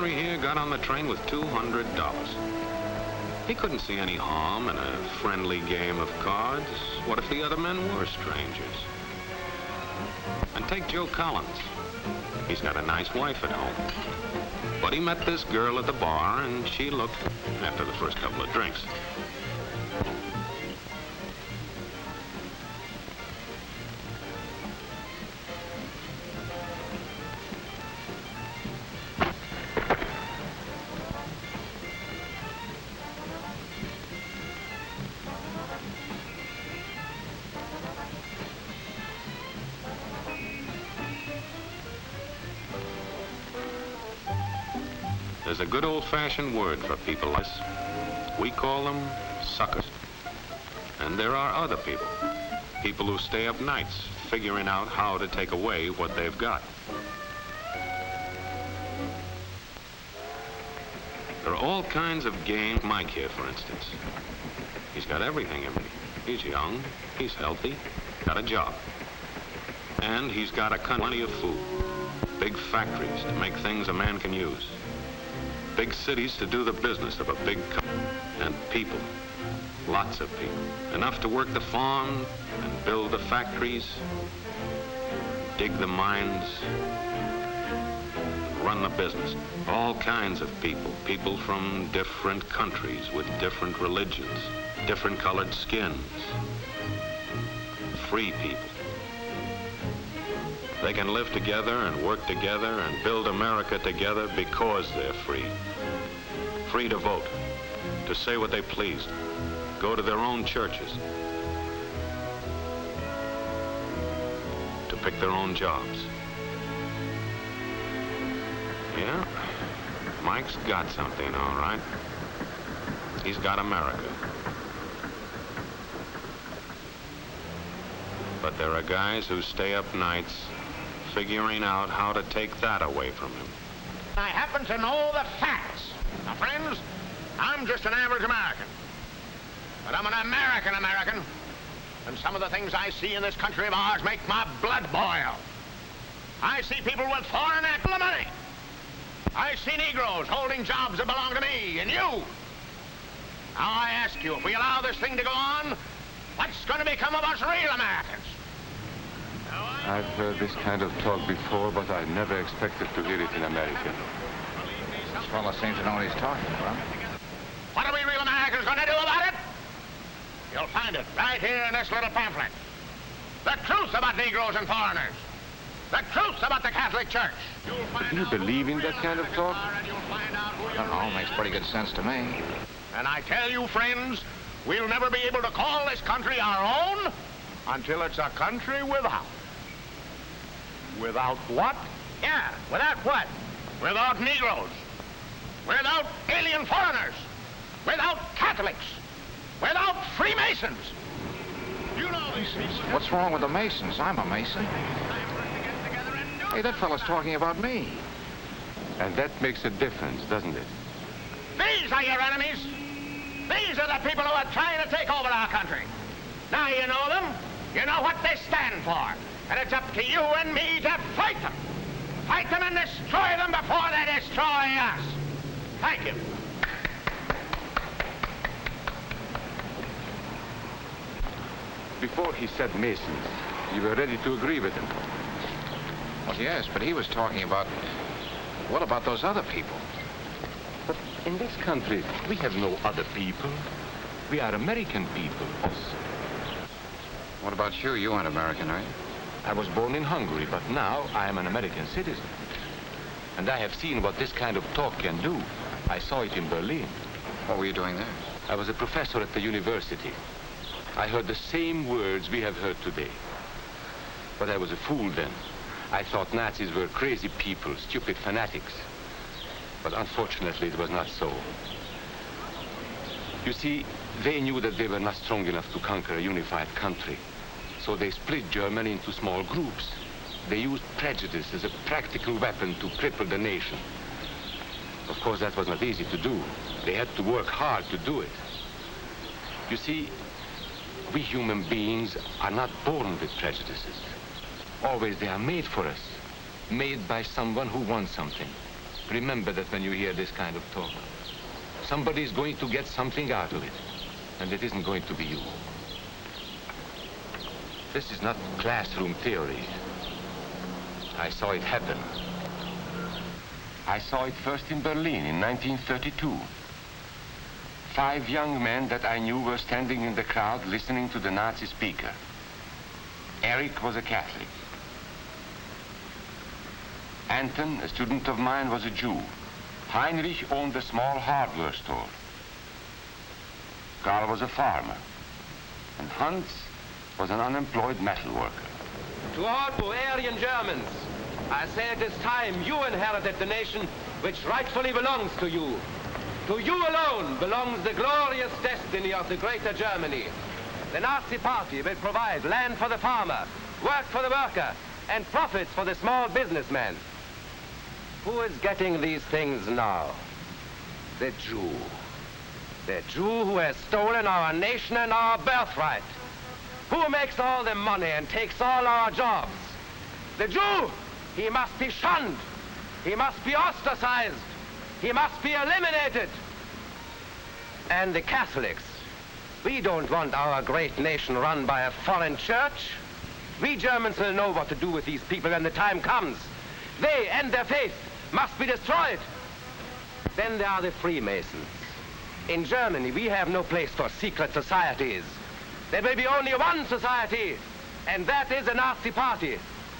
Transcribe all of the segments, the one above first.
Henry here got on the train with $200. He couldn't see any harm in a friendly game of cards. What if the other men were strangers? And take Joe Collins. He's got a nice wife at home. But he met this girl at the bar, and she looked after the first couple of drinks. There's a good old-fashioned word for people like this. We call them suckers. And there are other people. People who stay up nights figuring out how to take away what they've got. There are all kinds of games. Mike here, for instance. He's got everything in me. He's young, he's healthy, got a job. And he's got plenty of food. Big factories to make things a man can use. Big cities to do the business of a big company. And people, lots of people. Enough to work the farm and build the factories, dig the mines, run the business. All kinds of people. People from different countries with different religions, different colored skins. Free people. They can live together and work together and build America together because they're free. Free to vote, to say what they please, go to their own churches, to pick their own jobs. Yeah, Mike's got something, all right. He's got America. But there are guys who stay up nights figuring out how to take that away from him. I happen to know the facts. Now, friends, I'm just an average American. But I'm an American. And some of the things I see in this country of ours make my blood boil. I see people with foreign money. I see Negroes holding jobs that belong to me and you. Now, I ask you, if we allow this thing to go on, what's going to become of us real Americans? I've heard this kind of talk before, but I never expected to hear it in America. This fellow seems to know what he's talking about. What are we real Americans going to do about it? You'll find it right here in this little pamphlet. The truth about Negroes and foreigners. The truth about the Catholic Church. Do you believe in that kind of talk? I don't know, makes pretty good sense to me. And I tell you, friends, we'll never be able to call this country our own until it's a country without. Without what? Yeah, without what? Without Negroes. Without alien foreigners. Without Catholics. Without Freemasons. You know these things. What's wrong with the Masons? I'm a Mason. Hey, that fellow's talking about me. And that makes a difference, doesn't it? These are your enemies. These are the people who are trying to take over our country. Now you know them. You know what they stand for. And it's up to you and me to fight them. Fight them and destroy them before they destroy us. Thank you. Before he said Masons, you were ready to agree with him. Well, yes, but he was talking about... What about those other people? But in this country, we have no other people. We are American people. What about you? You aren't American, are you? I was born in Hungary, but now I am an American citizen. And I have seen what this kind of talk can do. I saw it in Berlin. What were you doing there? I was a professor at the university. I heard the same words we have heard today. But I was a fool then. I thought Nazis were crazy people, stupid fanatics. But unfortunately, it was not so. You see, they knew that they were not strong enough to conquer a unified country. So they split Germany into small groups. They used prejudice as a practical weapon to cripple the nation. Of course, that was not easy to do. They had to work hard to do it. You see, we human beings are not born with prejudices. Always they are made for us, made by someone who wants something. remember that when you hear this kind of talk. Somebody's going to get something out of it, and it isn't going to be you. This is not classroom theory. I saw it happen. I saw it first in Berlin in 1932. 5 young men that I knew were standing in the crowd listening to the Nazi speaker. Eric was a Catholic. Anton, a student of mine, was a Jew. Heinrich owned a small hardware store. Karl was a farmer. And Hans was an unemployed metal worker. To all Bavarian Germans, I say it is time you inherited the nation which rightfully belongs to you. To you alone belongs the glorious destiny of the greater Germany. The Nazi Party will provide land for the farmer, work for the worker, and profits for the small businessman. Who is getting these things now? The Jew. The Jew who has stolen our nation and our birthright. Who makes all the money and takes all our jobs? The Jew! He must be shunned. He must be ostracized. He must be eliminated. And the Catholics. We don't want our great nation run by a foreign church. We Germans will know what to do with these people when the time comes. They and their faith must be destroyed. Then there are the Freemasons. In Germany, we have no place for secret societies. There will be only one society, and that is the Nazi Party.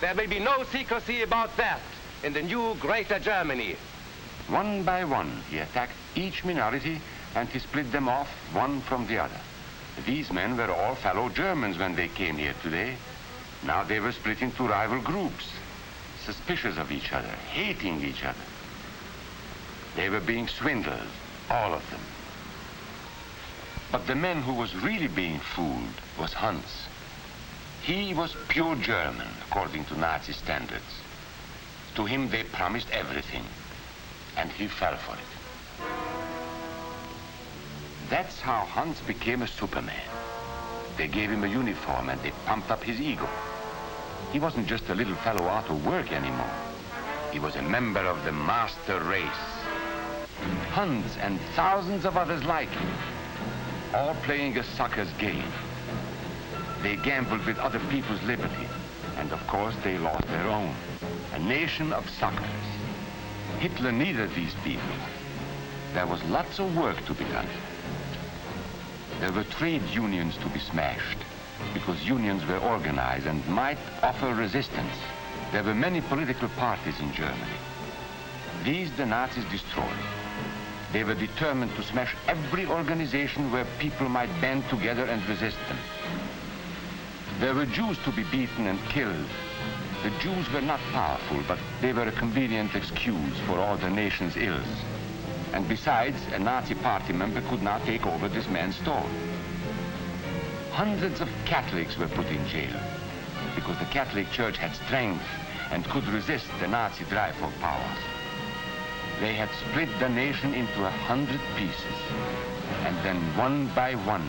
There will be no secrecy about that in the new Greater Germany. One by one, he attacked each minority and he split them off one from the other. These men were all fellow Germans when they came here today. Now they were split into rival groups, suspicious of each other, hating each other. They were being swindled, all of them. But the man who was really being fooled was Hans. He was pure German, according to Nazi standards. To him they promised everything, and he fell for it. That's how Hans became a Superman. They gave him a uniform and they pumped up his ego. He wasn't just a little fellow out of work anymore. He was a member of the master race. Hans and thousands of others like him, all playing a sucker's game. They gambled with other people's liberty, and of course they lost their own. A nation of suckers. Hitler needed these people. There was lots of work to be done. There were trade unions to be smashed, because unions were organized and might offer resistance. There were many political parties in Germany. These the Nazis destroyed. They were determined to smash every organization where people might band together and resist them. There were Jews to be beaten and killed. The Jews were not powerful, but they were a convenient excuse for all the nation's ills. And besides, a Nazi party member could not take over this man's store. Hundreds of Catholics were put in jail because the Catholic Church had strength and could resist the Nazi drive for power. They had split the nation into 100 pieces, and then one by one,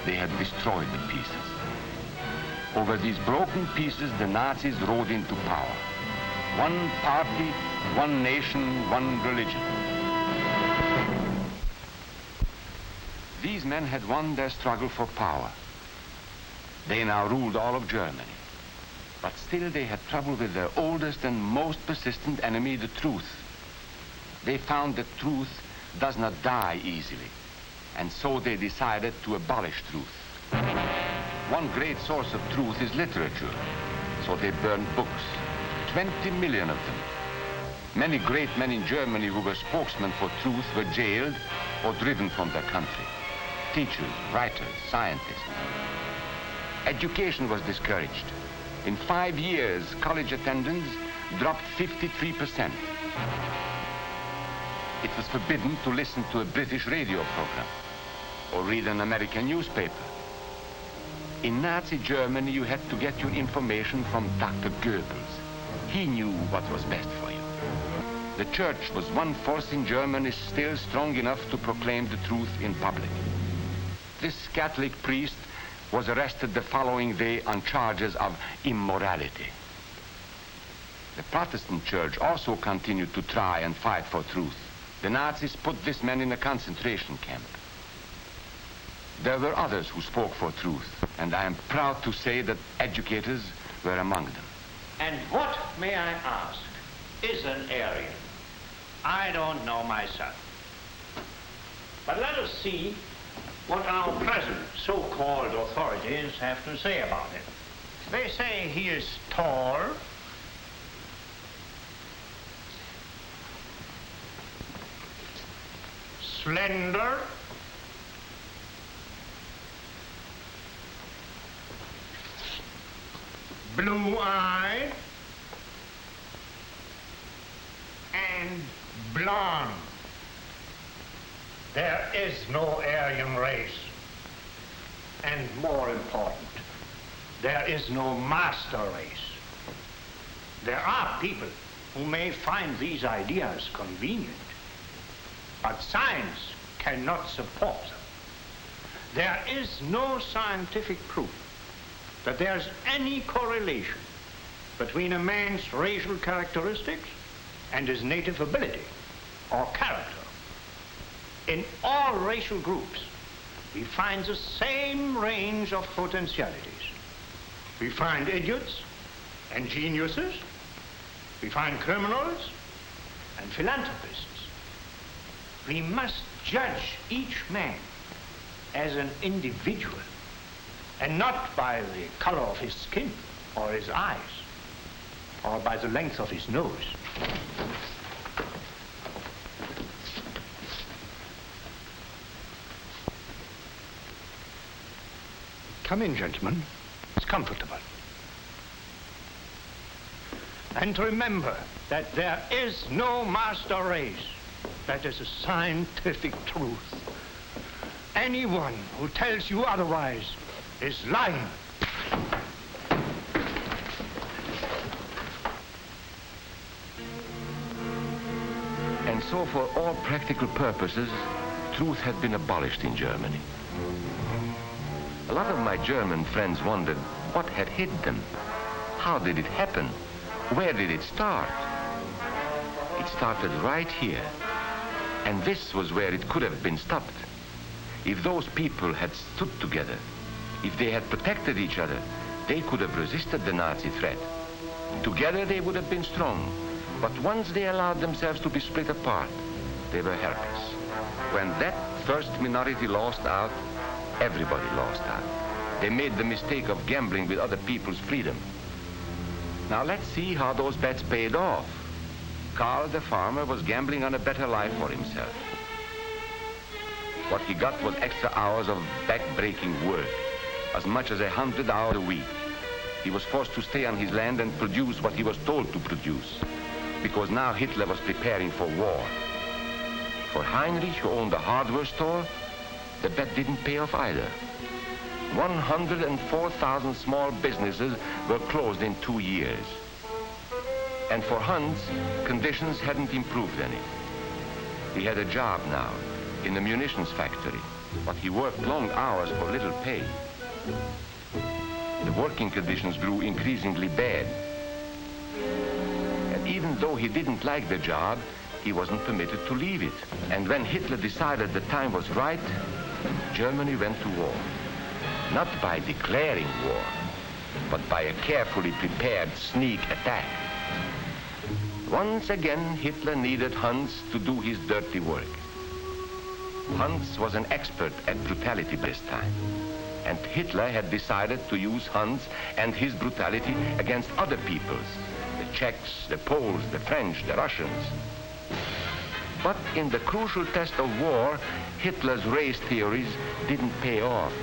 they had destroyed the pieces. Over these broken pieces, the Nazis rode into power. One party, one nation, one religion. These men had won their struggle for power. They now ruled all of Germany. But still they had trouble with their oldest and most persistent enemy, the truth. They found that truth does not die easily, and so they decided to abolish truth. One great source of truth is literature, so they burned books, 20 million of them. Many great men in Germany who were spokesmen for truth were jailed or driven from their country. Teachers, writers, scientists. Education was discouraged. In 5 years, college attendance dropped 53%. It was forbidden to listen to a British radio program or read an American newspaper. In Nazi Germany, you had to get your information from Dr. Goebbels. He knew what was best for you. The church was one force in Germany still strong enough to proclaim the truth in public. This Catholic priest was arrested the following day on charges of immorality. The Protestant church also continued to try and fight for truth. The Nazis put this man in a concentration camp. There were others who spoke for truth, and I am proud to say that educators were among them. And what, may I ask, is an Aryan? I don't know myself. But let us see what our present so-called authorities have to say about him. They say he is tall, slender, blue-eyed, and blonde. There is no Aryan race. And more important, there is no master race. There are people who may find these ideas convenient, but science cannot support them. There is no scientific proof that there's any correlation between a man's racial characteristics and his native ability or character. In all racial groups, we find the same range of potentialities. We find idiots and geniuses. We find criminals and philanthropists. We must judge each man as an individual and not by the color of his skin or his eyes or by the length of his nose. Come in, gentlemen. It's comfortable. And remember that there is no master race. That is a scientific truth. Anyone who tells you otherwise is lying. And so for all practical purposes, truth had been abolished in Germany. A lot of my German friends wondered what had hit them. How did it happen? Where did it start? It started right here. And this was where it could have been stopped. If those people had stood together, if they had protected each other, they could have resisted the Nazi threat. Together they would have been strong. But once they allowed themselves to be split apart, they were helpless. When that first minority lost out, everybody lost out. They made the mistake of gambling with other people's freedom. Now let's see how those bets paid off. Karl the farmer was gambling on a better life for himself. What he got was extra hours of back-breaking work, as much as 100 hours a week. He was forced to stay on his land and produce what he was told to produce, because now Hitler was preparing for war. For Heinrich, who owned a hardware store, the bet didn't pay off either. 104,000 small businesses were closed in 2 years. And for Hans, conditions hadn't improved any. He had a job now in the munitions factory, but he worked long hours for little pay. The working conditions grew increasingly bad. And even though he didn't like the job, he wasn't permitted to leave it. And when Hitler decided the time was right, Germany went to war. Not by declaring war, but by a carefully prepared sneak attack. Once again, Hitler needed Hans to do his dirty work. Hans was an expert at brutality this time, and Hitler had decided to use Hans and his brutality against other peoples, the Czechs, the Poles, the French, the Russians. But in the crucial test of war, Hitler's race theories didn't pay off.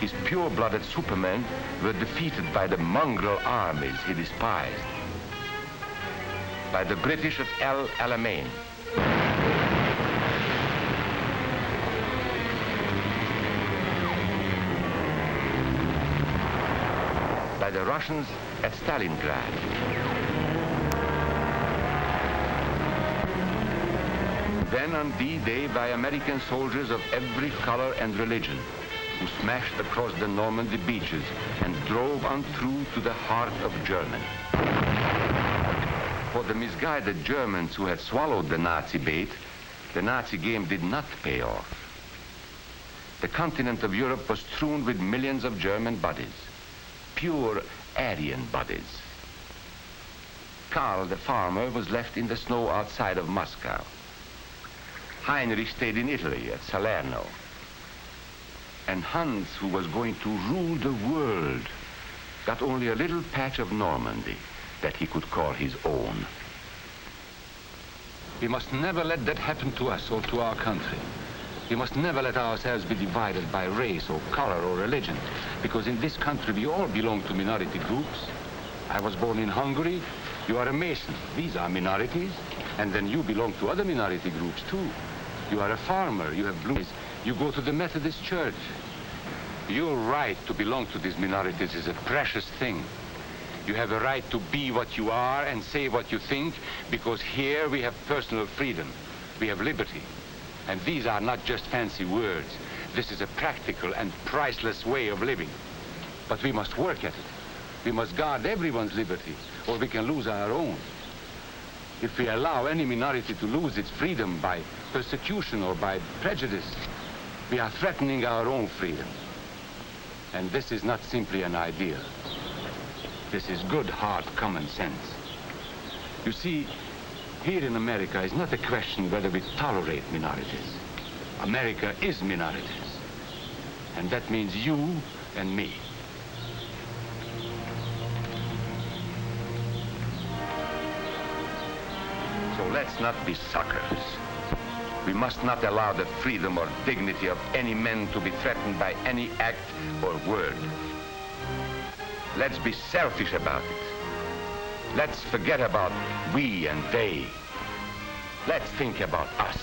His pure-blooded supermen were defeated by the mongrel armies he despised. By the British at El Alamein. By the Russians at Stalingrad. Then on D-Day by American soldiers of every color and religion, who smashed across the Normandy beaches and drove on through to the heart of Germany. For the misguided Germans who had swallowed the Nazi bait, the Nazi game did not pay off. The continent of Europe was strewn with millions of German bodies, pure Aryan bodies. Karl, the farmer, was left in the snow outside of Moscow. Heinrich stayed in Italy at Salerno. And Hans, who was going to rule the world, got only a little patch of Normandy that he could call his own. We must never let that happen to us or to our country. We must never let ourselves be divided by race or color or religion, because in this country we all belong to minority groups. I was born in Hungary. You are a Mason. These are minorities. And then you belong to other minority groups too. You are a farmer. You have blue eyes. You go to the Methodist Church. Your right to belong to these minorities is a precious thing. You have a right to be what you are and say what you think, because here we have personal freedom. We have liberty. And these are not just fancy words. This is a practical and priceless way of living. But we must work at it. We must guard everyone's liberty, or we can lose our own. If we allow any minority to lose its freedom by persecution or by prejudice, we are threatening our own freedom. And this is not simply an idea. This is good, hard common sense. You see, here in America is not a question whether we tolerate minorities. America is minorities. And that means you and me. So let's not be suckers. We must not allow the freedom or dignity of any man to be threatened by any act or word. Let's be selfish about it. Let's forget about we and they. Let's think about us.